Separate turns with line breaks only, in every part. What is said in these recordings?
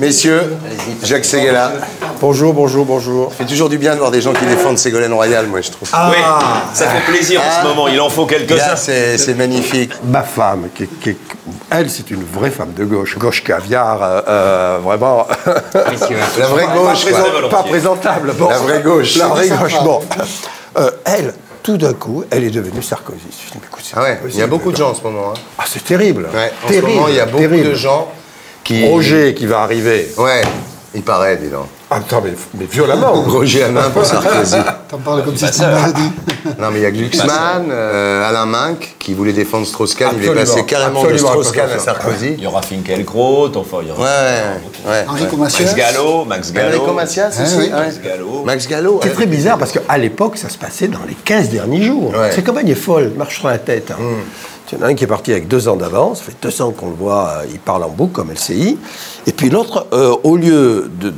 Messieurs, Jacques Séguéla.
Bonjour, bonjour, bonjour.
Ça fait toujours du bien de voir des gens qui défendent Ségolène Royal, moi, je trouve.
Ah, oui, ça fait plaisir en ce moment, il en faut quelques-uns.
C'est magnifique.
Ma femme, elle, c'est une vraie femme de gauche. Gauche caviar, vraiment.
La vraie gauche,
pas présentable. Bon.
La vraie gauche.
La vraie gauche, bon. Elle, tout d'un coup, elle est devenue Sarkozy. Je dis, écoute,
ah ouais, il y a beaucoup de gens en ce moment. Hein.
Ah, c'est terrible.
Ouais, en
terrible,
ce moment, il y a beaucoup de gens qui...
Roger qui va arriver.
Ouais, il paraît, dis donc.
Attends, mais violemment.
Roger Hanin pour Sarkozy.
T'en parles comme si c'était une maladie.
Non, mais il y a Glucksmann, Alain Minck, qui voulait défendre Strauss-Kahn. Il est passé carrément de Strauss-Kahn à Sarkozy.
Il y aura Finkielkraut, enfin, il y aura...
Ouais.
Enrico Macias.
Max Gallo.
Enrico Macias aussi.
Oui.
Max Gallo.
C'est très bizarre parce qu'à l'époque, ça se passait dans les 15 derniers jours.
Ouais.
Cette campagne est folle, marche sur la tête. Hein. Il y en a un qui est parti avec 2 ans d'avance, ça fait 2 ans qu'on le voit, il parle en boucle comme LCI. Et puis l'autre, au lieu de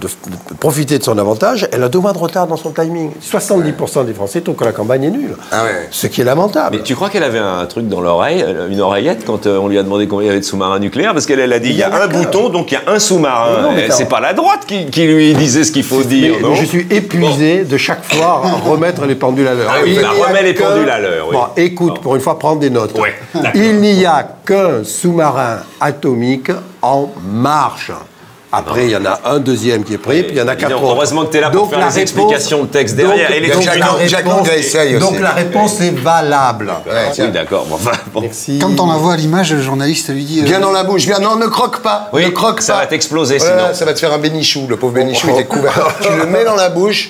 profiter de son avantage, elle a 2 mois de retard dans son timing. 70% des Français trouvent que la campagne est nulle.
Ah ouais.
Ce qui est lamentable.
Mais tu crois qu'elle avait un truc dans l'oreille, une oreillette, quand on lui a demandé combien il y avait de sous-marins nucléaires? Parce qu'elle a dit, il y a un bouton, donc il y a un sous-marin. C'est pas la droite qui lui disait ce qu'il faut dire, non?
Mais je suis épuisé de chaque fois à remettre les pendules à l'heure.
Ah oui, remet les pendules à l'heure. Oui.
Bon, écoute, pour une fois, prends des notes.
Ouais,
il n'y a qu'un sous-marin atomique en marche. Après, il y en a un deuxième qui est prêt, puis il y en a 4 autres.
Heureusement que tu es là pour faire les explications de texte derrière.
Donc la réponse est valable.
Oui, d'accord. Bon.
Merci.
Quand on la voit à l'image, le journaliste lui dit...
Viens dans la bouche, viens. Non, ne croque pas.
Oui,
ne croque
ça
pas.
va t'exploser
Voilà,
sinon.
ça va te faire un bénichou. Le pauvre bénichou, il était couvert. Tu le mets dans la bouche,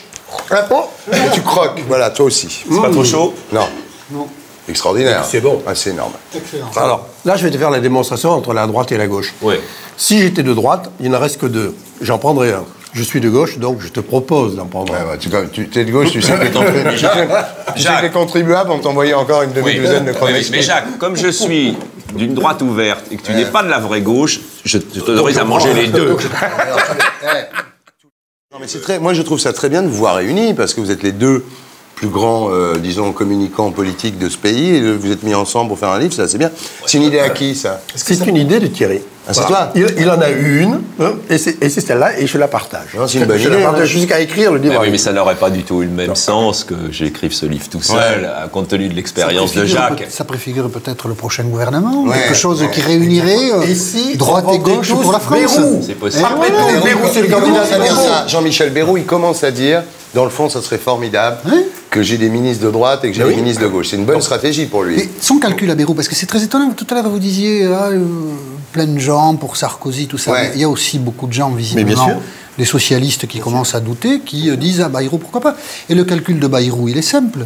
et tu croques. Voilà, toi aussi.
C'est pas trop chaud?
Non.
Non.
Extraordinaire.
C'est bon.
Ah, c'est énorme.
Excellent.
Alors, là, je vais te faire la démonstration entre la droite et la gauche.
Oui.
Si j'étais de droite, il n'en reste que 2. J'en prendrais un. Je suis de gauche, donc je te propose d'en prendre un.
Ouais, tu es de gauche, tu sais que les contribuables vont t'envoyer encore une demi-douzaine de chroniques.
Mais Jacques, comme je suis d'une droite ouverte et que tu n'es pas de la vraie gauche, je t'autorise à manger les deux.
Non, mais moi, je trouve ça très bien de vous voir réunis, parce que vous êtes les deux plus grands, disons, communicants politiques de ce pays, et vous êtes mis ensemble pour faire un livre, ça, c'est bien. C'est une idée à qui, ça?
C'est une idée de Thierry.
Ah, c'est toi?
Il en a eu une, hein, et c'est celle-là, et je la partage.
Non, c'est une bonne
je
idée.
la partage jusqu'à écrire le livre.
Oui, mais ça n'aurait pas du tout eu le même sens que j'écrive ce livre tout seul, compte tenu de l'expérience de Jacques.
Ça préfigure peut-être le prochain gouvernement,
Ouais.
quelque chose qui réunirait
Et si
droite
on
et gauche
votait
pour la
tous
France.
Bayrou?
C'est possible.
Après tout, Bayrou, c'est le candidat
à dire
de
ça. Jean-Michel Bayrou, il commence à dire, dans le fond, ça serait formidable que j'ai des ministres de droite et que j'ai des ministres de gauche. C'est une bonne stratégie pour lui.
Et son calcul à Bayrou, parce que c'est très étonnant, tout à l'heure vous disiez plein de gens pour Sarkozy, tout ça,
Ouais.
mais il y a aussi beaucoup de gens,
Mais
visiblement,
bien sûr.
les socialistes qui commencent à douter, qui disent « Ah, Bayrou, pourquoi pas ?» Et le calcul de Bayrou, il est simple.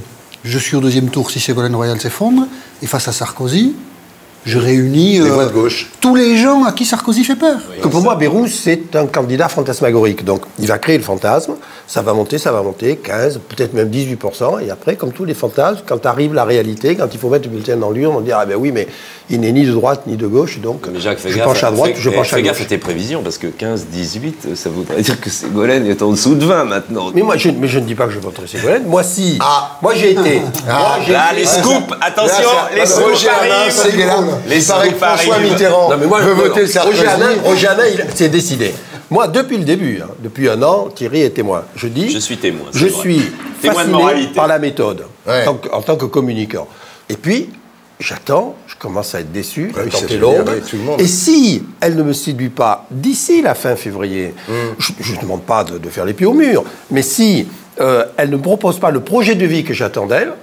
Je suis au 2e tour si Ségolène Royal s'effondre, et face à Sarkozy, je réunis
Les voix de gauche.
tous les gens à qui Sarkozy fait peur.
Que pour moi, Bayrou, c'est un candidat fantasmagorique. Donc, il va créer le fantasme, ça va monter, 15, peut-être même 18%. Et après, comme tous les fantasmes, quand arrive la réalité, quand il faut mettre le bulletin dans l'urne, on dit « Ah ben oui, mais il n'est ni de droite ni de gauche, donc
Mais Jacques,
je penche à droite, je penche à
fais
gauche.
gaffe à tes prévisions, parce que 15-18, ça voudrait dire que Ségolène est en dessous de 20 maintenant.
Mais moi, je ne dis pas que je voterai Ségolène. Moi, si. Moi, j'ai été.
Là, les scoops, attention, les scoops
Roger Hanin,
arrivent.
Séguéla.
Les
Il paraît que
scoops
François
arrivent.
Mitterrand
Non, mais moi,
veut voter Sarkozy.
Roger Hanin, c'est décidé. Moi, depuis le début, depuis 1 an, Thierry est témoin. Je dis.
Je suis témoin, c'est
Je
vrai.
suis
Témoin de
fasciné
moralité.
par la méthode,
Ouais.
en tant que communicant. Et puis, j'attends, je commence à être déçu,
Ouais,
la
ça
tente
fait
est longue.
bien, ouais, tout le monde.
Et si elle ne me séduit pas d'ici la fin février, je ne demande pas de faire les pieds au mur, mais si elle ne me propose pas le projet de vie que j'attends d'elle,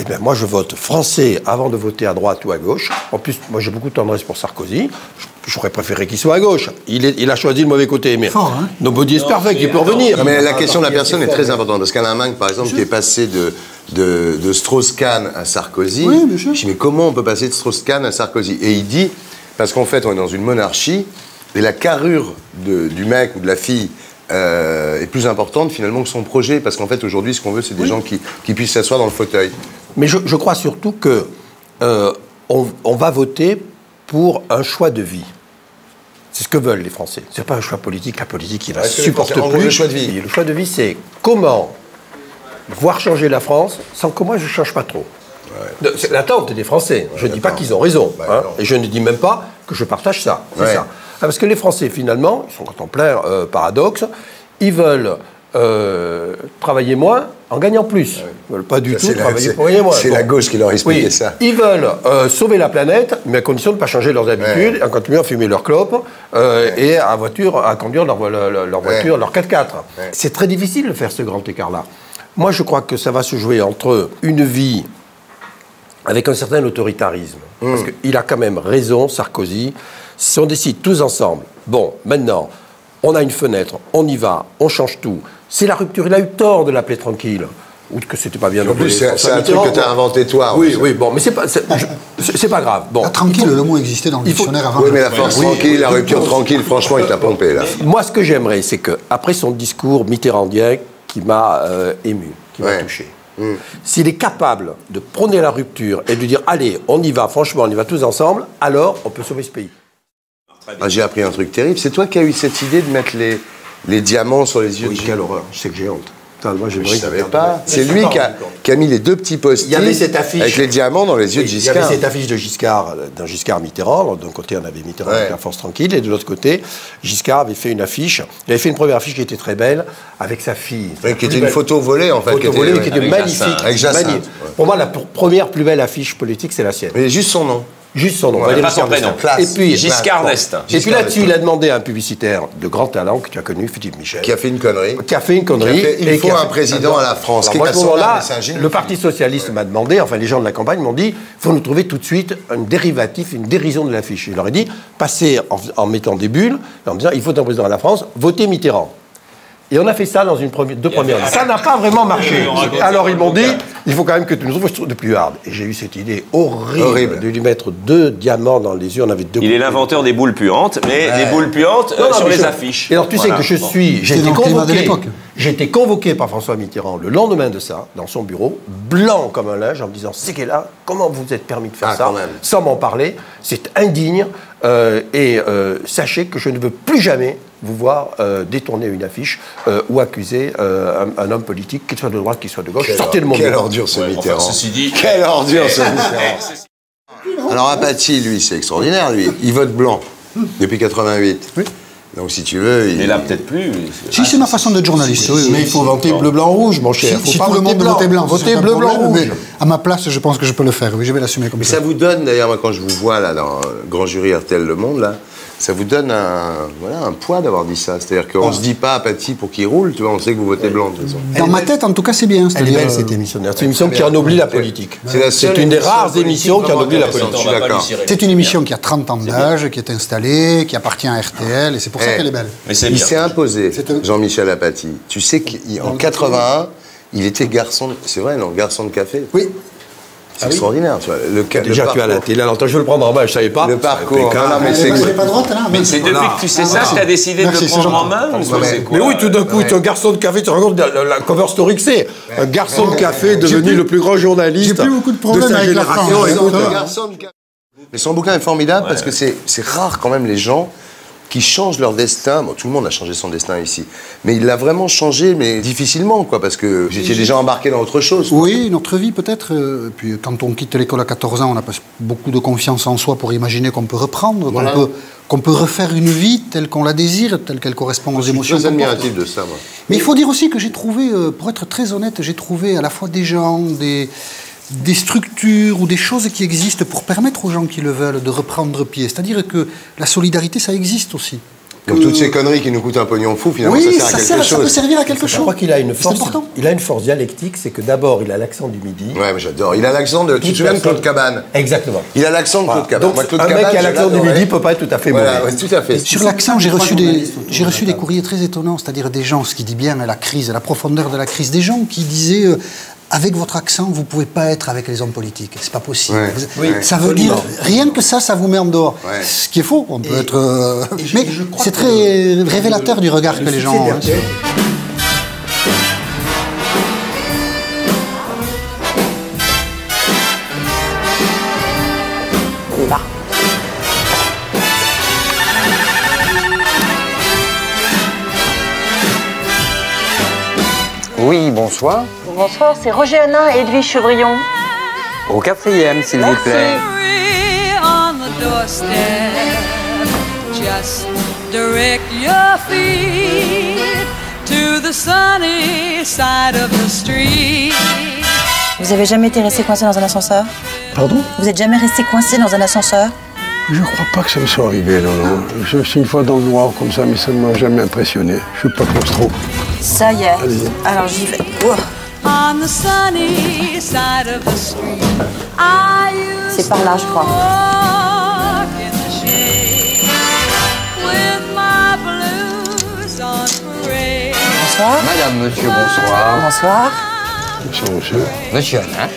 eh bien, moi, je vote français avant de voter à droite ou à gauche. En plus, moi, j'ai beaucoup de tendresse pour Sarkozy. J'aurais préféré qu'il soit à gauche. Il a choisi le mauvais côté. Mais
Fort, hein.
nobody is perfect, il peut revenir.
Mais la question de la personne est très importante, parce qu'Alain Minck, par exemple, qui est passé de Strauss-Kahn à Sarkozy,
Oui, bien sûr.
je dis, mais comment on peut passer de Strauss-Kahn à Sarkozy? Et il dit, parce qu'en fait, on est dans une monarchie, et la carrure du mec ou de la fille est plus importante, finalement, que son projet, parce qu'en fait, aujourd'hui, ce qu'on veut, c'est des gens qui puissent s'asseoir dans le fauteuil.
Mais je crois surtout que on va voter pour un choix de vie. C'est ce que veulent les Français. C'est pas un choix politique. La politique, il ne supporte
en gros,
plus.
le choix de vie.
Et le choix de vie, c'est comment voir changer la France sans que moi je ne change pas trop. C'est l'attente des Français. Je ne dis pas qu'ils ont raison.
Bah,
hein,
non.
et je ne dis même pas que je partage ça. C'est
Ouais.
ça. Parce que les Français, finalement, ils sont en plein paradoxe, ils veulent travailler moins en gagnant plus. Ils ne veulent pas du tout travailler pour gagner moins.
C'est la gauche qui leur expliquait ça.
Ils veulent sauver la planète, mais à condition de ne pas changer leurs habitudes, à continuer à fumer leurs clopes et à conduire leur voiture, leur 4x4. C'est très difficile de faire ce grand écart-là. Moi, je crois que ça va se jouer entre une vie avec un certain autoritarisme. Parce qu'il a quand même raison, Sarkozy. Si on décide tous ensemble, bon, maintenant, on a une fenêtre, on y va, on change tout. C'est la rupture. Il a eu tort de l'appeler tranquille. Ou que c'était pas bien.
En plus, c'est un truc que tu as inventé toi.
Oui, bon, mais c'est pas grave. Bon.
La tranquille, le mot existait dans le dictionnaire avant.
Oui, mais la force tranquille, la rupture tranquille, franchement, il t'a pompé, là.
Moi, ce que j'aimerais, c'est qu'après son discours mitterrandien, qui m'a ému, qui m'a touché, s'il est capable de prôner la rupture et de dire, allez, on y va, franchement, on y va tous ensemble, alors on peut sauver ce pays.
Ah, j'ai appris un truc terrible. C'est toi qui as eu cette idée de mettre les diamants sur les yeux de
quelle horreur. Je sais que j'ai honte. Putain, moi, je
savais pas. C'est lui qui a mis les deux petits post-it avec les diamants dans les yeux de Giscard.
Il y avait cette affiche de Giscard, d'un Giscard Mitterrand. D'un côté, on avait Mitterrand avec la force tranquille, et de l'autre côté, Giscard avait fait une affiche. Il avait fait une première affiche qui était très belle, avec sa fille.
Qui était une photo volée, en fait.
Photo volée, qui était magnifique.
Avec Jacinthe.
Pour moi, la première plus belle affiche politique, c'est la sienne.
Mais juste son nom.
Juste son nom.
Ouais, pas son prénom.
Et puis,
Giscard d'Estaing.
Et puis là-dessus, il a demandé à un publicitaire de grand talent que tu as connu, Philippe Michel.
Qui a fait une connerie.
Il
faut un président à la France.
Alors, moi, à ce moment-là, le Parti Socialiste m'a demandé, enfin les gens de la campagne m'ont dit, il faut nous trouver tout de suite un dérivatif, une dérision de l'affiche. Je leur ai dit, passez en mettant des bulles, en disant, il faut un président à la France, votez Mitterrand. Et on a fait ça dans deux premières années. Ça n'a pas vraiment marché. Alors ils m'ont dit, il faut quand même que tu nous trouves quelque chose de plus hard. Et j'ai eu cette idée horrible de lui mettre 2 diamants dans les yeux. On avait 2.
Il est l'inventeur des boules puantes, mais des boules puantes sur les affiches.
Et alors tu sais que j'ai été convoqué par François Mitterrand le lendemain de ça, dans son bureau, blanc comme un linge, en me disant, c'est qu'elle là, comment vous êtes permis de faire ça, sans m'en parler, c'est indigne, sachez que je ne veux plus jamais vous voir détourner une affiche ou accuser un homme politique, qu'il soit de droite, qu'il soit de gauche. Sortez de mon bureau.
Quelle ordure ce Mitterrand.
Enfin, ceci dit...
Quelle ordure ce Mitterrand. Alors Apathy, lui, c'est extraordinaire, lui. Il vote blanc depuis 88. Oui. Donc si tu veux...
Il est là peut-être plus.
Si, c'est ma façon d'être journaliste.
Mais il faut voter bleu, blanc, rouge, mon cher.
Si tout le monde votait blanc.
Voter bleu, blanc, rouge.
À ma place, je pense que je peux le faire. Oui, je vais l'assumer comme ça.
Mais ça vous donne, d'ailleurs, moi, quand je vous vois là dans le grand jury RTL Le Monde, là, ça vous donne un poids d'avoir dit ça. C'est-à-dire qu'on ne se dit pas Apathy pour qu'il roule, tu vois, on sait que vous votez blanc, de toute façon.
Dans ma tête, en tout cas, c'est bien.
Elle est belle, cette émission. C'est une émission qui ennoblit la politique.
C'est
une des rares émissions qui ennoblit la politique. Je suis d'accord.
C'est une émission qui a 30 ans d'âge, qui est installée, qui appartient à RTL, et c'est pour ça qu'elle est belle.
Il s'est imposé, Jean-Michel Apathy. Tu sais qu'en 81, il était garçon, c'est vrai, non, garçon de café.
Oui.
C'est extraordinaire, tu vois.
Déjà, tu as la télé. Alors, je vais le prendre en main, je ne savais pas.
Le parcours.
Mais c'est pas droite, là.
Mais c'est depuis que tu sais ça que tu as décidé de le prendre en main ou c'est quoi?
Mais oui, tout d'un coup, tu es un garçon de café, tu te rends compte de la cover story que c'est. Un garçon de café devenu le plus grand journaliste.
J'ai plus beaucoup de problèmes avec la France.
Mais son bouquin est formidable parce que c'est rare quand même les gens qui changent leur destin. Bon, tout le monde a changé son destin ici. Mais il l'a vraiment changé, mais difficilement, quoi, parce que j'étais déjà embarqué dans autre chose. Quoi.
Oui, notre vie peut-être. Puis quand on quitte l'école à 14 ans, on n'a pas beaucoup de confiance en soi pour imaginer qu'on peut reprendre, voilà. qu'on peut refaire une vie telle qu'on la désire, telle qu'elle correspond aux émotions.
Je suis très admiratif de ça, moi.
Mais il faut dire aussi que j'ai trouvé, pour être très honnête, j'ai trouvé à la fois des gens, des structures ou des choses qui existent pour permettre aux gens qui le veulent de reprendre pied. C'est-à-dire que la solidarité, ça existe aussi.
Donc toutes ces conneries qui nous coûtent un pognon fou, finalement,
oui,
ça sert à quelque chose.
Ça peut servir à quelque chose.
Je crois qu'il a une force. Il a une force dialectique, c'est que d'abord, il a l'accent du Midi.
Ouais, mais j'adore. Il a l'accent de. Tu te souviens de Claude Cabane?
Exactement.
Il a l'accent de Claude Cabane.
Donc, un mec qui a l'accent du Midi peut pas être tout à fait mauvais.
Ouais, tout à fait.
Sur l'accent, j'ai reçu des courriers très étonnants, c'est-à-dire des gens, ce qui dit bien la crise, la profondeur de la crise, des gens qui disaient. Avec votre accent, vous ne pouvez pas être avec les hommes politiques. C'est pas possible. Ouais. Ça veut dire, rien que ça vous met en dehors. Ouais. Ce qui est faux, on peut être... mais c'est très révélateur du regard que les gens ont.
Là.
Oui, bonsoir.
Bonsoir, c'est Roger Hanin et Edwige Chevrillon.
Au 4e, s'il vous plaît.
Just direct your feet to the sunny side of the street.
Vous avez jamais été resté coincé dans un ascenseur?
Pardon?
Vous êtes jamais resté coincé dans un ascenseur?
Je crois pas que ça me soit arrivé, non. Je suis une fois dans le noir comme ça, mais ça ne m'a jamais impressionné. Je suis pas claustro.
Ça y est. Alors j'y vais. Oh.
On the sunny side of the street.
C'est par là, je crois.
Walk in the shade with my blues on parade.
Bonsoir.
Madame, monsieur, bonsoir.
Bonsoir.
Bonsoir, monsieur.
Monsieur Alain.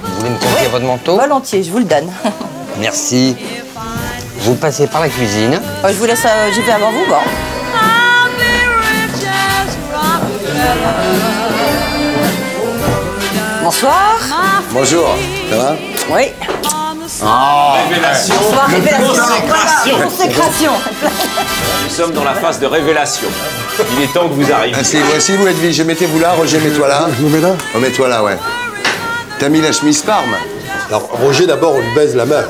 Vous voulez me confier votre manteau?
Volontiers, je vous le donne.
Merci. Vous passez par la cuisine.
Je vous laisse, j'y vais avant vous, bon.
I'll be rich as Rockefeller.
Bonsoir.
Bonjour, ça va?
Oui.
Révélation.
Bonsoir, révélation.
Consécration.
Voilà, consécration.
Nous sommes dans la phase de révélation. Il est temps que vous arriviez.
Voici vous, Edwige. Mettez-vous là, Roger, mets-toi là.
Je me mets là?
Oh, mets-toi là, ouais. T'as mis la chemise Parme?
Alors, Roger, d'abord, on lui baise la main.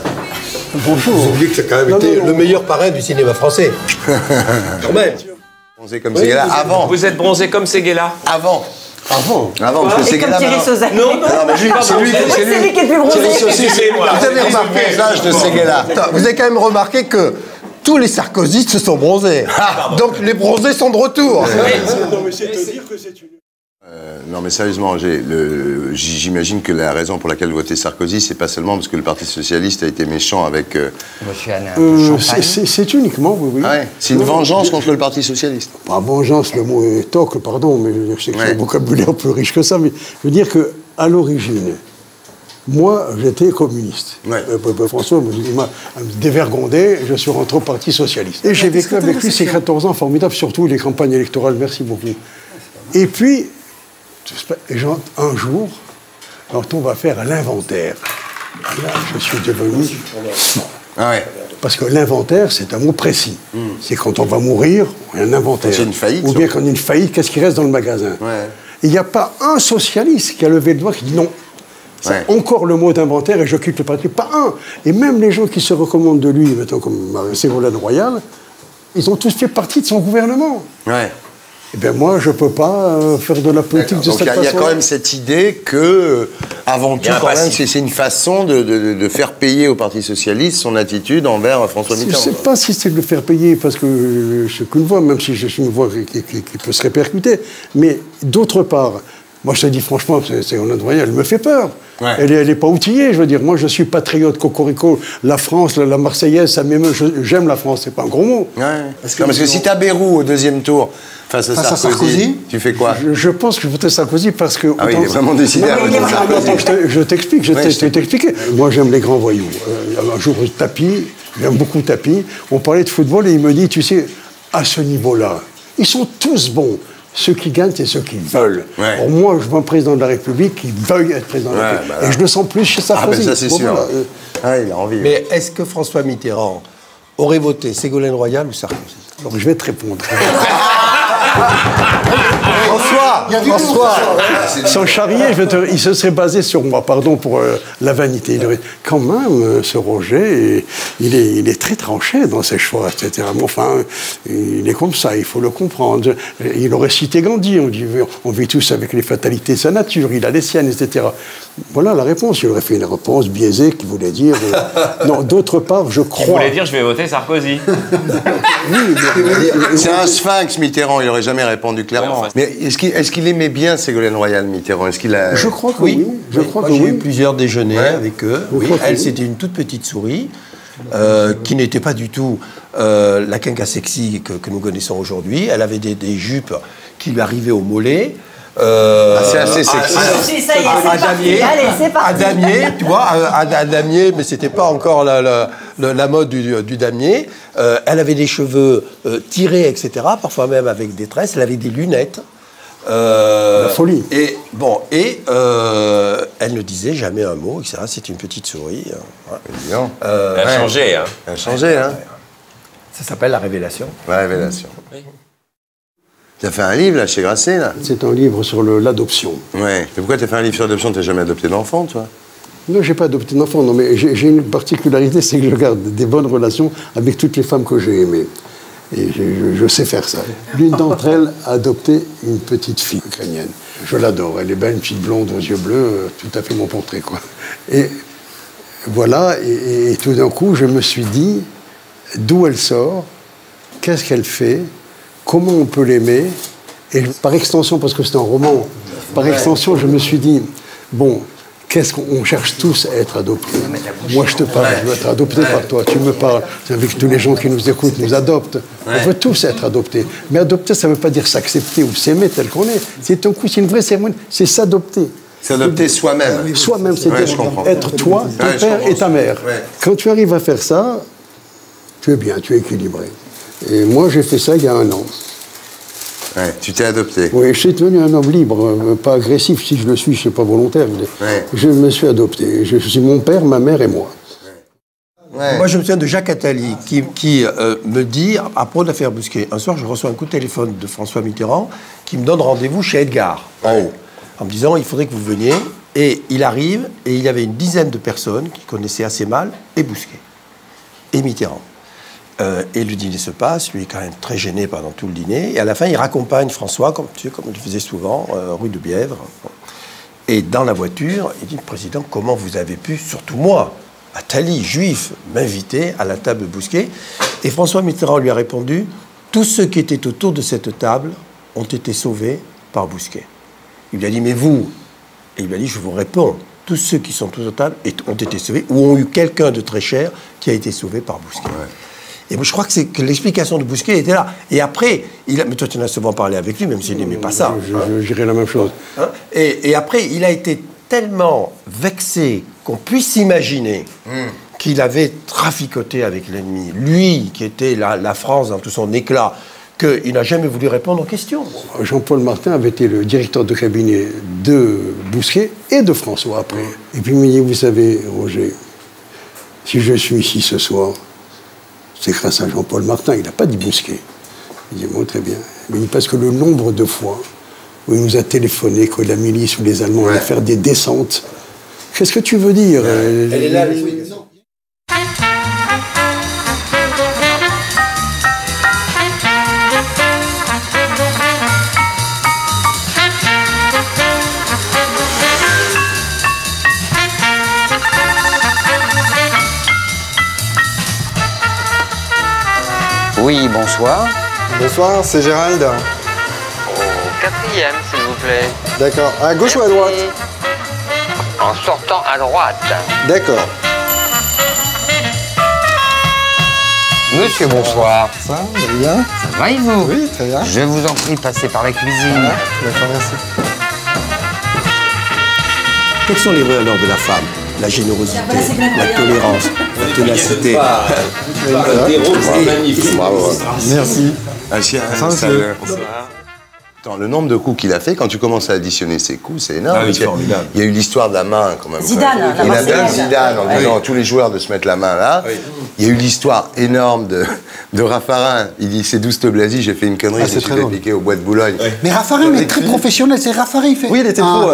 Bonjour. Vous oubliez que c'est quand même été le meilleur parrain du cinéma français. Quand même.
Bronzé comme ces gars-là. Avant.
Vous êtes bronzé comme ces gars-là?
Avant.
Avant.
Avant, parce que ces
Et comme
gars-là.
Thierry Sauzet.
Non,
mais c'est lui
C'est lui qui est le plus bronzé.
Excusez-moi.
Vous avez remarqué l'âge de ces gars-là?
Vous avez quand même remarqué que tous les sarkozystes se sont bronzés. Donc les bronzés sont de retour.
Non, mais sérieusement, j'imagine que la raison pour laquelle vous votez Sarkozy, c'est pas seulement parce que le Parti Socialiste a été méchant avec.
Monsieur Alain,
C'est uniquement, oui.
Ah ouais, c'est une vengeance contre le Parti Socialiste.
Pas vengeance, le mot est toc, pardon, mais je sais que c'est un vocabulaire plus riche que ça, mais je veux dire qu'à l'origine, moi, j'étais communiste.
Ouais.
François m'a dévergondé, je suis rentré au Parti Socialiste. Et j'ai vécu avec lui ces 14 ans formidables, surtout les campagnes électorales, merci beaucoup. Et puis, un jour, quand on va faire l'inventaire, là, je suis devenu...
Ah ouais.
Parce que l'inventaire, c'est un mot précis. C'est quand on va mourir, il y a un inventaire.
Quand il y a une faillite,
ou bien quand il y a une faillite, qu'est-ce qui reste dans le magasin?
Ouais.
Il n'y a pas un socialiste qui a levé le doigt qui dit non. C'est encore le mot d'inventaire et je quitte le parti. Pas un. Et même les gens qui se recommandent de lui, mettons comme Ségolène Royal, ils ont tous fait partie de son gouvernement.
Ouais.
Eh bien moi, je ne peux pas faire de la politique de cette façon.
Il y a quand même cette idée que, avant tout, quand même, c'est une façon de faire payer au Parti Socialiste son attitude envers François Mitterrand.
Je ne sais pas si c'est de le faire payer, parce que je suis qu'une voix, même si je suis une voix qui peut se répercuter. Mais d'autre part, moi je te dis franchement, Ségolène Royal, elle me fait peur. Ouais. Elle n'est pas outillée, je veux dire. Moi je suis patriote, cocorico, la France, la Marseillaise, ça m'émeut. J'aime la France, c'est pas un gros mot.
Ouais. Parce que si tu as Bayrou au deuxième tour, face à Sarkozy, tu fais quoi?
Je pense que je voterai Sarkozy parce que...
Ah oui, il est vraiment décidé à voter Sarkozy.
Je t'explique, je t'ai expliqué. Moi, j'aime les grands voyous. Un jour, Tapie, j'aime beaucoup Tapie, on parlait de football et il me dit, tu sais, à ce niveau-là, ils sont tous bons. Ceux qui gagnent, c'est ceux qui veulent. Ouais. Or, moi, je veux un président de la République qui veuille être président de la République. Bah et je le sens plus chez Sarkozy.
Ah, ben ça, c'est sûr. Voilà. Il a envie.
Mais est-ce que François Mitterrand aurait voté Ségolène Royal ou Sarkozy? Alors, je vais te répondre. François, sans charrier, il se serait basé sur moi, pardon pour la vanité. Il aurait, quand même, ce Roger, il est très tranché dans ses choix, etc. Mais enfin, il est comme ça, il faut le comprendre. Il aurait cité Gandhi, on vit tous avec les fatalités de sa nature, il a les siennes, etc. Voilà la réponse. Il aurait fait une réponse biaisée qui voulait dire... non, d'autre part, je crois...
Il voulait dire, je vais voter Sarkozy.
Oui, c'est un sphinx, Mitterrand, il n'aurait jamais répondu clairement. Ouais, mais est-ce qu'il aimait bien Ségolène Royal, Mitterrand? Est-ce qu'il a...
Je crois que oui. Je crois que
j'ai eu plusieurs déjeuners avec eux. Oui. Elle, c'était une toute petite souris qui n'était pas du tout la quinca sexy que nous connaissons aujourd'hui. Elle avait des jupes qui lui arrivaient au mollet.
C'est assez sexy.
À damier, tu vois, à damier, mais c'était pas encore la mode du damier. Elle avait des cheveux tirés, etc., parfois même avec des tresses. Elle avait des lunettes.
La folie.
Et bon, elle ne disait jamais un mot, etc. C'est une petite souris.
Elle a changé, hein.
Elle a changé, hein.
Ça s'appelle La Révélation.
La Révélation. Oui. Tu as fait un livre, là, chez Grasset, là?
C'est un livre sur l'adoption.
Ouais. Mais pourquoi tu as fait un livre sur l'adoption? Tu n'as jamais adopté d'enfant, toi?
Non, j'ai pas adopté d'enfant, non, mais j'ai une particularité, c'est que je garde des bonnes relations avec toutes les femmes que j'ai aimées. Et je sais faire ça. L'une d'entre elles a adopté une petite fille ukrainienne. Je l'adore, elle est belle, une petite blonde aux yeux bleus, tout à fait mon portrait, quoi. Et voilà, et tout d'un coup, je me suis dit, d'où elle sort, qu'est-ce qu'elle fait, comment on peut l'aimer, et par extension, parce que c'est un roman, par extension, je me suis dit, bon, qu'est-ce qu'on cherche tous à être adoptés. Moi, je te parle, je veux être adopté par toi. Tu me parles, avec tous les gens qui nous écoutent, nous adoptent. On veut tous être adoptés. Mais adopter, ça ne veut pas dire s'accepter ou s'aimer tel qu'on est. C'est un coup, c'est une vraie cérémonie, c'est s'adopter.
S'adopter soi-même.
Soi-même, c'est être toi, ton père et ta mère. Quand tu arrives à faire ça, tu es bien, tu es équilibré. Et moi, j'ai fait ça il y a 1 an.
Ouais, tu t'es adopté.
Oui, je suis devenu un homme libre, pas agressif. Si je le suis, je ne suis pas volontaire. Je me suis adopté. Je suis mon père, ma mère et moi.
Ouais. Moi, je me souviens de Jacques Attali qui me dit, à propos de l'affaire Bousquet, un soir, je reçois un coup de téléphone de François Mitterrand qui me donne rendez-vous chez Edgar, en haut, en me disant, il faudrait que vous veniez. Et il arrive, et il y avait une dizaine de personnes qui connaissaient assez mal et Bousquet, et Mitterrand. Et le dîner se passe, lui est quand même très gêné pendant tout le dîner. Et à la fin, il raccompagne François, comme il le faisait souvent, rue de Bièvre. Et dans la voiture, il dit, Président, comment vous avez pu, surtout moi, Attali, juif, m'inviter à la table Bousquet? Et François Mitterrand lui a répondu, tous ceux qui étaient autour de cette table ont été sauvés par Bousquet. Il lui a dit, mais vous? Et il lui a dit, je vous réponds, tous ceux qui sont autour de la table ont été sauvés ou ont eu quelqu'un de très cher qui a été sauvé par Bousquet. Ouais. Et moi, je crois que l'explication de Bousquet était là. Et après, mais toi, tu en as souvent parlé avec lui, même s'il n'aimait pas ça.
Je dirais la même chose.
Hein, et après, il a été tellement vexé qu'on puisse imaginer qu'il avait traficoté avec l'ennemi. Lui, qui était la France dans tout son éclat, qu'il n'a jamais voulu répondre aux questions.
Jean-Paul Martin avait été le directeur de cabinet de Bousquet et de François après. Et puis il me dit, vous savez, Roger, si je suis ici ce soir, c'est grâce à Jean-Paul Martin. Il n'a pas dit Bousquet. Il dit, bon, très bien. Mais il dit, parce que le nombre de fois où il nous a téléphoné, que la milice ou les Allemands allaient faire des descentes. Qu'est-ce que tu veux dire?
Elle est là, l'explication.
Oui, bonsoir.
Bonsoir, c'est Gérald.
Au 4e, s'il vous plaît.
D'accord. À gauche ou à droite?
En sortant à droite.
D'accord.
Monsieur, bonsoir.
Ça, vous allez bien?
Ça va et vous?
Oui, très bien.
Je vous en prie, passez par la cuisine.
Voilà. D'accord, merci.
Quelles sont les valeurs de la femme? La générosité, la tolérance, la ténacité.
Bravo.
Merci.
Attends, le nombre de coups qu'il a fait, quand tu commences à additionner ses coups, c'est énorme.
Ah oui, formidable.
Il y a eu l'histoire de la main, quand même.
Zidane,
Il a bien Zidane en disant à tous les joueurs de se mettre la main là. Oui. Il y a eu l'histoire énorme de Raffarin. Il dit, c'est Douste Blazy, j'ai fait une connerie, je me suis fait piquer au bois de Boulogne.
Oui. Mais Raffarin est très professionnel, c'est Raffarin, il fait.
Oui, il était pro.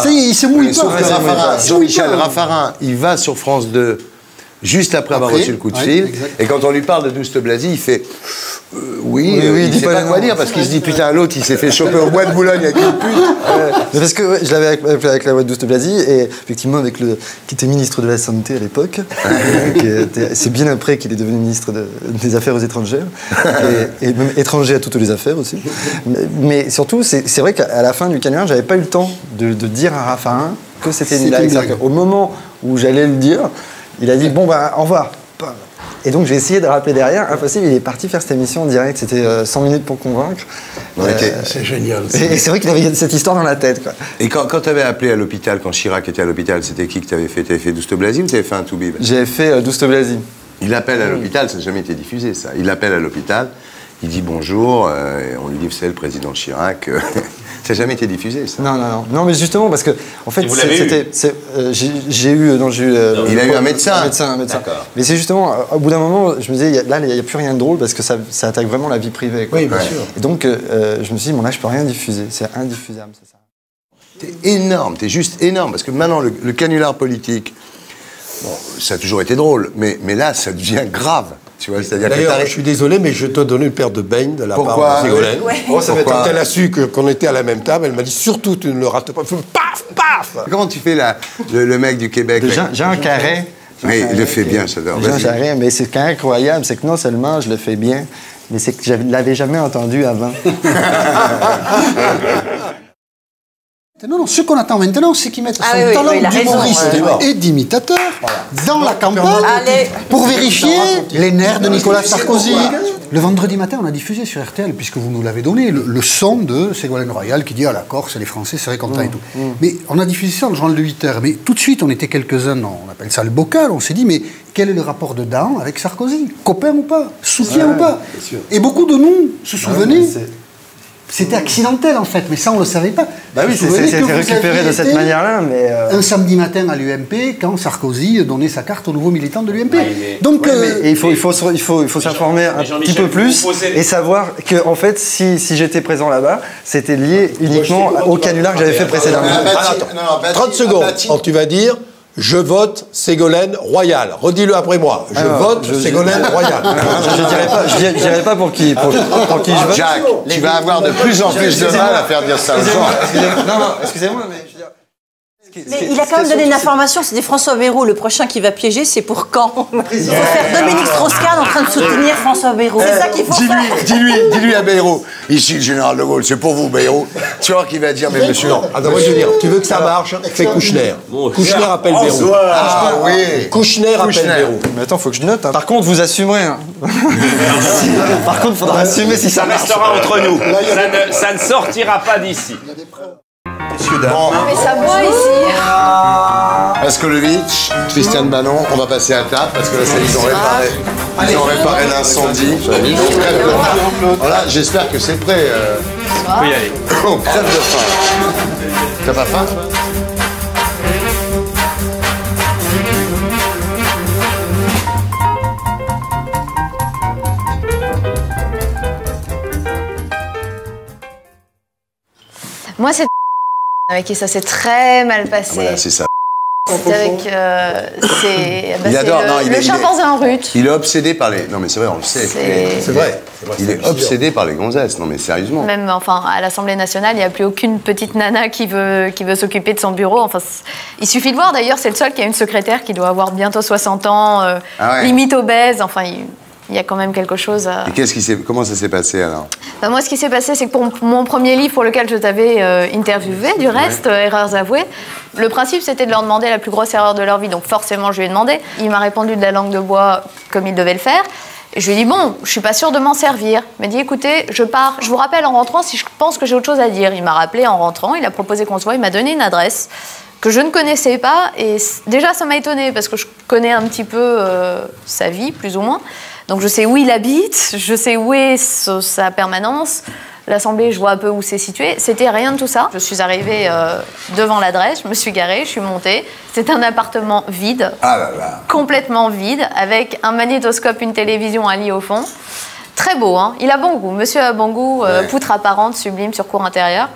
Ça y est, il se mouille pas.
Sauf que Raffarin, Jean-Michel Raffarin, il va sur France 2 juste après avoir reçu le coup de fil. Et quand on lui parle de Douste Blazy, il fait... oui, il ne sait pas quoi dire parce qu'il se dit putain l'autre il s'est fait choper au bois de Boulogne avec une pute.
Parce que je l'avais avec la voix de Douste Blazy et effectivement avec qui était ministre de la Santé à l'époque. C'est bien après qu'il est devenu ministre des Affaires aux étrangères et même étranger à toutes les affaires aussi. Mais surtout c'est vrai qu'à la fin du canular j'avais pas eu le temps de dire à Raffarin que c'était une blague. Au moment où j'allais le dire, il a dit bon bah au revoir. Et donc j'ai essayé de rappeler derrière, impossible, il est parti faire cette émission en direct, c'était 100 minutes pour convaincre.
C'est génial.
Et c'est vrai qu'il avait cette histoire dans la tête, quoi.
Et quand tu avais appelé à l'hôpital, quand Chirac était à l'hôpital, c'était qui que tu avais fait? Tu avais fait Douste Blazy ou tu avais fait un Toubib?
J'avais fait Douste Blazy.
Il appelle à l'hôpital, ça n'a jamais été diffusé ça. Il appelle à l'hôpital, il dit bonjour, et on lui dit c'est le président Chirac. Ça n'a jamais été diffusé, ça.
Non, mais justement, parce que, en fait, j'ai eu
il a eu un médecin.
Un médecin. Mais c'est justement, au bout d'un moment, je me disais, là, il n'y a plus rien de drôle parce que ça attaque vraiment la vie privée, quoi.
Oui, bien sûr.
Et donc, je me suis dit, bon, là, je peux rien diffuser. C'est indiffusable, c'est ça.
T'es énorme, t'es juste énorme. Parce que maintenant, le canular politique, bon, ça a toujours été drôle, mais là, ça devient grave. Tu vois, c'est-à-dire que
d'ailleurs, je suis désolé, mais je te donne une paire de beignes de la part de Ségolène.
Oh, ça
quand elle a su qu'on était à la même table, elle m'a dit surtout tu ne le rates pas. Paf, paf.
Comment tu fais le mec du Québec
Jean Carré.
Oui, il le fait bien, j'adore.
Jean Carré, mais c'est quand même incroyable, c'est que non seulement je le fais bien, mais c'est que je ne l'avais jamais entendu avant.
Non, ce qu'on attend maintenant, c'est qu'ils mettent son talent d'humoriste et d'imitateur dans la campagne pour vérifier les nerfs de Nicolas Sarkozy. Le vendredi matin, on a diffusé sur RTL, puisque vous nous l'avez donné, le son de Ségolène Royal qui dit « Ah, la Corse, les Français seraient contents et tout ». Mais on a diffusé ça dans le journal de 8 heures. Mais tout de suite, on était quelques-uns, on appelle ça le bocal, on s'est dit « Mais quel est le rapport dedans avec Sarkozy? Copain ou pas? Soutien ou pas ?» Et beaucoup de nous se souvenaient... C'était accidentel en fait, mais ça on ne le savait pas.
Bah oui, c'était récupéré de cette manière-là, mais...
Un samedi matin à l'UMP, quand Sarkozy donnait sa carte aux nouveaux militants de l'UMP. Donc...
mais il faut s'informer un petit peu plus et savoir que, en fait, si j'étais présent là-bas, c'était lié uniquement au canular que j'avais fait précédemment.
30 secondes, quand tu vas dire... Je vote Ségolène Royal. Redis-le après moi. Je vote Ségolène Royal.
Je dirais pas pour qui je vote.
Jacques, tu vas avoir de plus en plus de mal à faire dire ça aux gens.
Non, excusez-moi, mais...
Mais il a quand même donné une information, c'était François Bayrou, le prochain qui va piéger, c'est pour quand? Il faut faire Dominique Strauss-Kahn en train de soutenir François Bayrou. C'est ça qu'il faut faire.
Dis-lui à Bayrou, ici le général de Gaulle, c'est pour vous Bayrou. Tu vois qu'il va dire, mais monsieur...
Non, attends, moi je veux dire, tu veux que ça marche, fais Kouchner. Kouchner appelle Bayrou.
Ah oui.
Kouchner appelle Bayrou.
Mais attends, faut que je note. Hein. Par contre, vous assumerez. Hein. Par contre, il faudra assumer si ça marche.
Ça restera entre nous. Ça ne sortira pas d'ici.
Bon.
Mais ça boit ici.
Askolovitch, Christiane Bannon, on va passer à table parce que là, ils ont réparé l'incendie. Voilà, j'espère que c'est prêt.
On peut y aller.
On crève de faim. T'as pas faim, toi?
Moi, c'est avec qui ça s'est très mal passé.
Voilà, c'est ça.
C'est avec...
il adore,
le chimpanzé en rut.
Il est obsédé par les... Non mais c'est vrai, on le sait.
C'est vrai.
Il est obsédé par les gonzesses. Non mais sérieusement.
Même, enfin, à l'Assemblée nationale, il n'y a plus aucune petite nana qui veut s'occuper de son bureau. Enfin, il suffit de voir, d'ailleurs, c'est le seul qui a une secrétaire qui doit avoir bientôt 60 ans, limite obèse. Enfin, il y a quand même quelque chose à...
Et comment ça s'est passé alors?
Moi, ce qui s'est passé, c'est que pour mon premier livre, pour lequel je t'avais interviewé, du reste, Erreurs avouées, le principe, c'était de leur demander la plus grosse erreur de leur vie. Donc forcément, je lui ai demandé. Il m'a répondu de la langue de bois comme il devait le faire. Et je lui ai dit, bon, je suis pas sûre de m'en servir. Il m'a dit, écoutez, je pars. Je vous rappelle en rentrant si je pense que j'ai autre chose à dire. Il m'a rappelé en rentrant. Il a proposé qu'on se voit. Il m'a donné une adresse que je ne connaissais pas. Et déjà, ça m'a étonnée parce que je connais un petit peu sa vie, plus ou moins. Donc je sais où il habite, je sais où est sa permanence. L'Assemblée, je vois un peu où c'est situé. C'était rien de tout ça. Je suis arrivée devant l'adresse, je me suis garée, je suis montée. C'est un appartement vide, complètement vide, avec un magnétoscope, une télévision, un lit au fond. Très beau, hein. Il a bon goût. Monsieur a bon goût, poutre apparente, sublime, sur cour intérieure.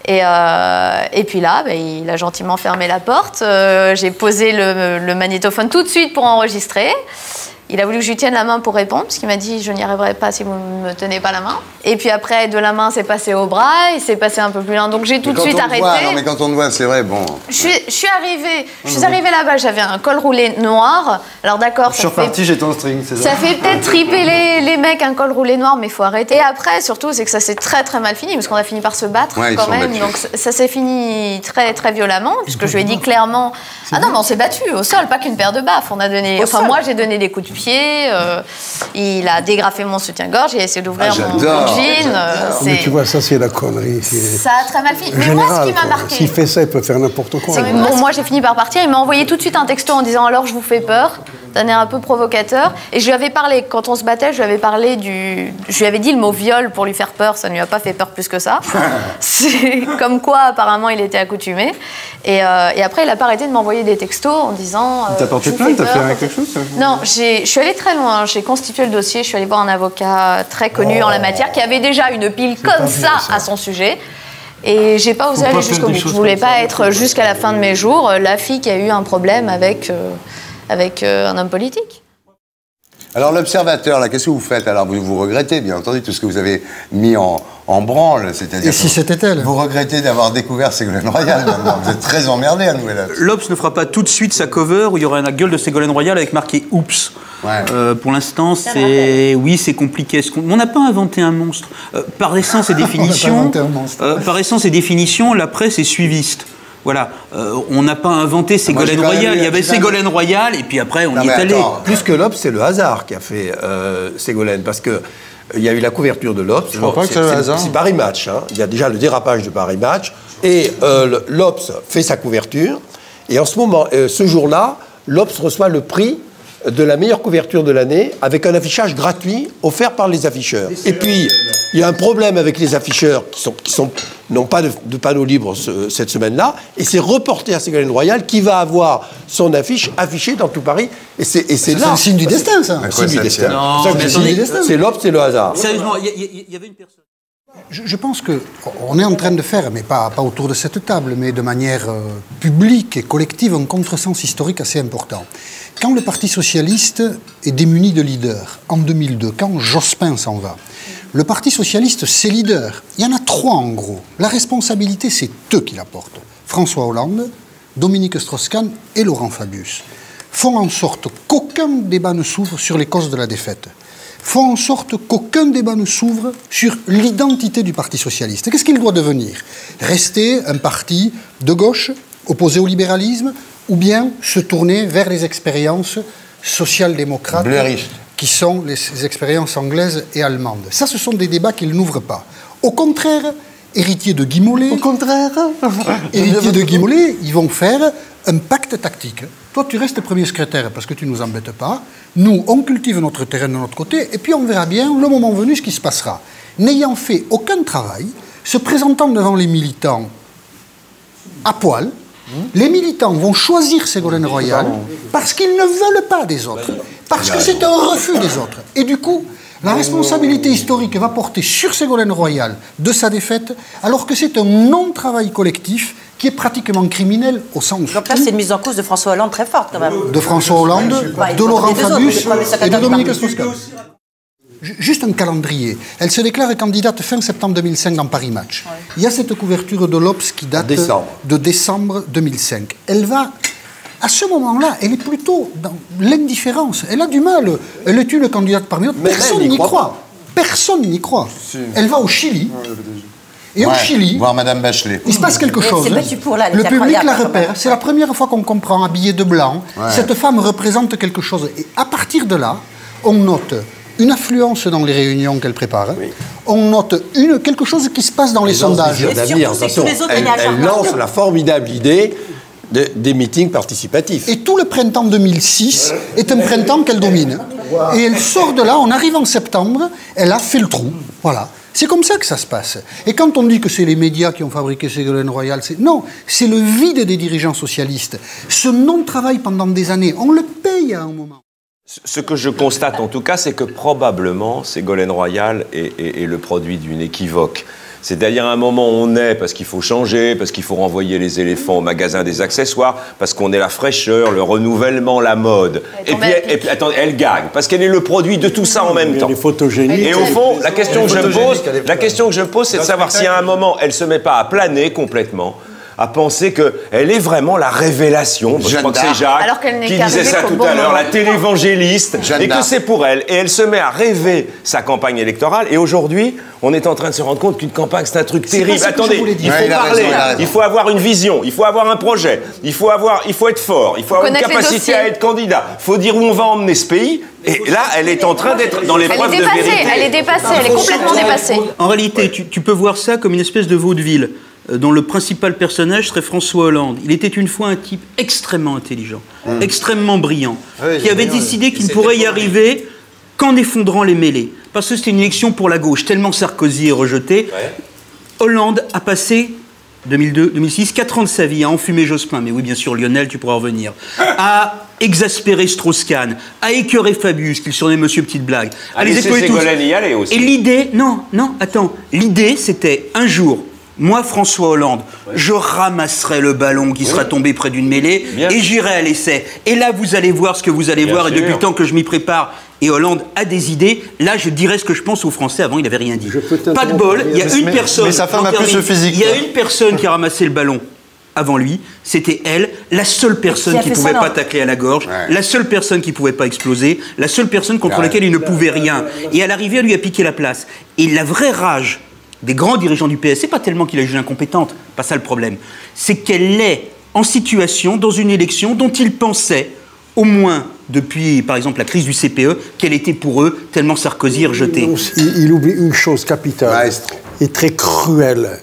Et puis là, il a gentiment fermé la porte. J'ai posé le magnétophone tout de suite pour enregistrer. Il a voulu que je lui tienne la main pour répondre, parce qu'il m'a dit « je n'y arriverai pas si vous ne me tenez pas la main ». Et puis après, de la main, c'est passé au bras, il s'est passé un peu plus loin, donc j'ai tout de suite arrêté.
Non mais quand on te voit, c'est vrai, bon...
Je suis arrivée là-bas, j'avais un col roulé noir, alors d'accord...
Je suis reparti, j'étais en string, c'est ça.
Ça fait peut-être triper les mecs un col roulé noir, mais il faut arrêter. Et après, surtout, c'est que ça s'est très très mal fini, parce qu'on a fini par se battre quand même, donc ça s'est fini très très violemment, puisque je lui ai dit clairement... Ah non, mais on s'est battu au sol, pas qu'une paire de baffes, on a donné... Enfin, moi, j'ai donné des coups de pied, il a dégrafé mon soutien-gorge, il a essayé d'ouvrir mon jean.
Mais tu vois, ça c'est la connerie.
Ça a très mal fini. Mais moi, ce qui m'a marqué...
S'il fait ça, il peut faire n'importe quoi.
Bon, moi, j'ai fini par partir. Il m'a envoyé tout de suite un texto en disant « Alors, je vous fais peur », d'un air un peu provocateur. Et je lui avais parlé, quand on se battait, je lui avais parlé Je lui avais dit le mot viol pour lui faire peur. Ça ne lui a pas fait peur plus que ça. C'est comme quoi, apparemment, il était accoutumé. Et après, il n'a pas arrêté de m'envoyer des textos en disant...
T'as porté plainte? T'as fait quelque chose?
Non, je suis allée très loin. J'ai constitué le dossier. Je suis allée voir un avocat très connu en la matière qui avait déjà une pile comme ça à son sujet. Et j'ai pas osé aller jusqu'au bout. Je voulais pas être jusqu'à la fin de mes jours la fille qui a eu un problème avec un homme politique.
Alors l'observateur, là, qu'est-ce que vous faites? Alors vous regrettez, bien entendu, tout ce que vous avez mis en branle, c'est-à-dire.
Et si c'était elle?
Vous regrettez d'avoir découvert Ségolène Royal maintenant. Vous êtes très emmerdé à Nouvel Obs.
L'Obs ne fera pas tout de suite sa cover où il y aura la gueule de Ségolène Royal avec marqué Oups. Ouais. Pour l'instant, c'est compliqué. On n'a pas inventé un monstre. Par essence et définition, la presse est suiviste. Voilà, on n'a pas inventé Ségolène Royal. Il y avait Ségolène Royal et puis après on y est allé.
Plus que l'Obs, c'est le hasard qui a fait Ségolène, parce que il y a eu la couverture de l'Obs.
Je crois pas que c'est le hasard.
C'est Paris Match. Hein. Il y a déjà le dérapage de Paris Match et l'Obs fait sa couverture. Et en ce moment, ce jour-là, l'Obs reçoit le prix de la meilleure couverture de l'année avec un affichage gratuit offert par les afficheurs. Et puis, il y a un problème avec les afficheurs qui n'ont pas de panneau libre cette semaine-là, et c'est reporté à Ségolène Royal qui va avoir son affiche affichée dans tout Paris. Et c'est là.
C'est un signe du destin, ça.
Un signe du destin.
C'est
l'Obs, c'est le hasard.
Sérieusement, il y avait une personne.
Je pense qu'on est en train de faire, mais pas autour de cette table, mais de manière publique et collective, un contresens historique assez important. Quand le Parti socialiste est démuni de leader, en 2002, quand Jospin s'en va, le Parti socialiste, ses leaders, il y en a 3 en gros. La responsabilité, c'est eux qui la portent. François Hollande, Dominique Strauss-Kahn et Laurent Fabius font en sorte qu'aucun débat ne s'ouvre sur les causes de la défaite. Font en sorte qu'aucun débat ne s'ouvre sur l'identité du Parti socialiste. Qu'est-ce qu'il doit devenir? Rester un parti de gauche, opposé au libéralisme, ou bien se tourner vers les expériences social-démocrates qui sont les expériences anglaises et allemandes. Ça, ce sont des débats qu'il n'ouvre pas. Au contraire, héritiers de Guy Mollet, ils vont faire un pacte tactique. Toi, tu restes premier secrétaire parce que tu ne nous embêtes pas. Nous, on cultive notre terrain de notre côté et puis on verra bien, le moment venu, ce qui se passera. N'ayant fait aucun travail, se présentant devant les militants à poil, les militants vont choisir Ségolène Royal parce qu'ils ne veulent pas des autres, parce que c'est un refus des autres. Et du coup, la responsabilité historique va porter sur Ségolène Royal de sa défaite, alors que c'est un non-travail collectif qui est pratiquement criminel au sens...
Donc là, c'est une mise en cause de François Hollande très forte, quand même.
De François Hollande, de Laurent Fabius et de Dominique Strauss-Kahn. Juste un calendrier. Elle se déclare candidate fin septembre 2005 dans Paris Match. Ouais. Il y a cette couverture de l'Obs qui date de décembre 2005. Elle va, à ce moment-là, elle est plutôt dans l'indifférence. Elle a du mal. Elle est une candidate parmi d'autres. Personne n'y croit. Personne n'y croit. Elle va au Chili. Et au Chili,
voir Madame Bachelet.
Il se passe quelque chose. Le public la repère. C'est la première fois qu'on comprend, habillée de blanc, cette femme représente quelque chose. Et à partir de là, on note une affluence dans les réunions qu'elle prépare. Oui. On note quelque chose qui se passe dans les sondages.
Elle lance la formidable idée des meetings participatifs.
Et tout le printemps 2006 est un printemps qu'elle domine. Et elle sort de là, on arrive en septembre, elle a fait le trou. Voilà. C'est comme ça que ça se passe. Et quand on dit que c'est les médias qui ont fabriqué Ségolène Royal, non, c'est le vide des dirigeants socialistes. Ce non-travail pendant des années, on le paye à un moment.
Ce que je constate en tout cas, c'est que probablement Ségolène Royal est le produit d'une équivoque. C'est-à-dire à un moment on est parce qu'il faut changer, parce qu'il faut renvoyer les éléphants au magasin des accessoires, parce qu'on est la fraîcheur, le renouvellement, la mode. Et puis attendez, elle gagne, parce qu'elle est le produit de tout ça en même temps. Et au fond, la question que je me pose, c'est de savoir si à un moment elle se met pas à planer complètement, à penser qu'elle est vraiment la révélation. Je crois que c'est Jacques qui disait ça tout à l'heure, la télévangéliste, et que c'est pour elle. Et elle se met à rêver sa campagne électorale. Et aujourd'hui, on est en train de se rendre compte qu'une campagne, c'est un truc terrible. Attendez, il faut parler, il faut avoir une vision, il faut avoir un projet, il faut être fort, il faut avoir une capacité à être candidat. Il faut dire où on va emmener ce pays. Et là, elle est en train d'être dans l'épreuve de vérité.
Elle est dépassée, elle est complètement dépassée.
En réalité, tu peux voir ça comme une espèce de vaudeville, dont le principal personnage serait François Hollande. Il était une fois un type extrêmement intelligent, extrêmement brillant, qui avait décidé qu'il ne pourrait y arriver qu'en effondrant les mêlées. Parce que c'était une élection pour la gauche, tellement Sarkozy est rejeté. Hollande a passé, 2002-2006, 4 ans de sa vie à enfumer Jospin. Mais oui, bien sûr, Lionel, tu pourras revenir. À exaspérer Strauss-Kahn, à écœurer Fabius, qu'il surnommait Monsieur Petite Blague. À les exploiter tous.
Y aller aussi.
Et l'idée, non, attends. L'idée, c'était un jour Moi, François Hollande, je ramasserai le ballon qui sera tombé près d'une mêlée et j'irai à l'essai. Et là, vous allez voir ce que vous allez voir. Et depuis le temps que je m'y prépare, et Hollande a des idées, là, je dirais ce que je pense aux Français. Avant, il n'avait rien dit. Pas de bol, il y a une personne...
Mais sa femme a plus le physique.
Il y a une personne qui a ramassé le ballon avant lui, c'était elle, la seule personne qui ne pouvait pas tacler à la gorge, la seule personne qui ne pouvait pas exploser, la seule personne contre laquelle il ne pouvait rien. Et à l'arrivée, elle lui a piqué la place. Et la vraie rage des grands dirigeants du PS, c'est pas tellement qu'il a jugé incompétente, pas ça le problème, c'est qu'elle est en situation, dans une élection dont ils pensaient, au moins depuis, par exemple, la crise du CPE, qu'elle était pour eux tellement Sarkozy rejeté.
Il oublie une chose capitale et très cruelle.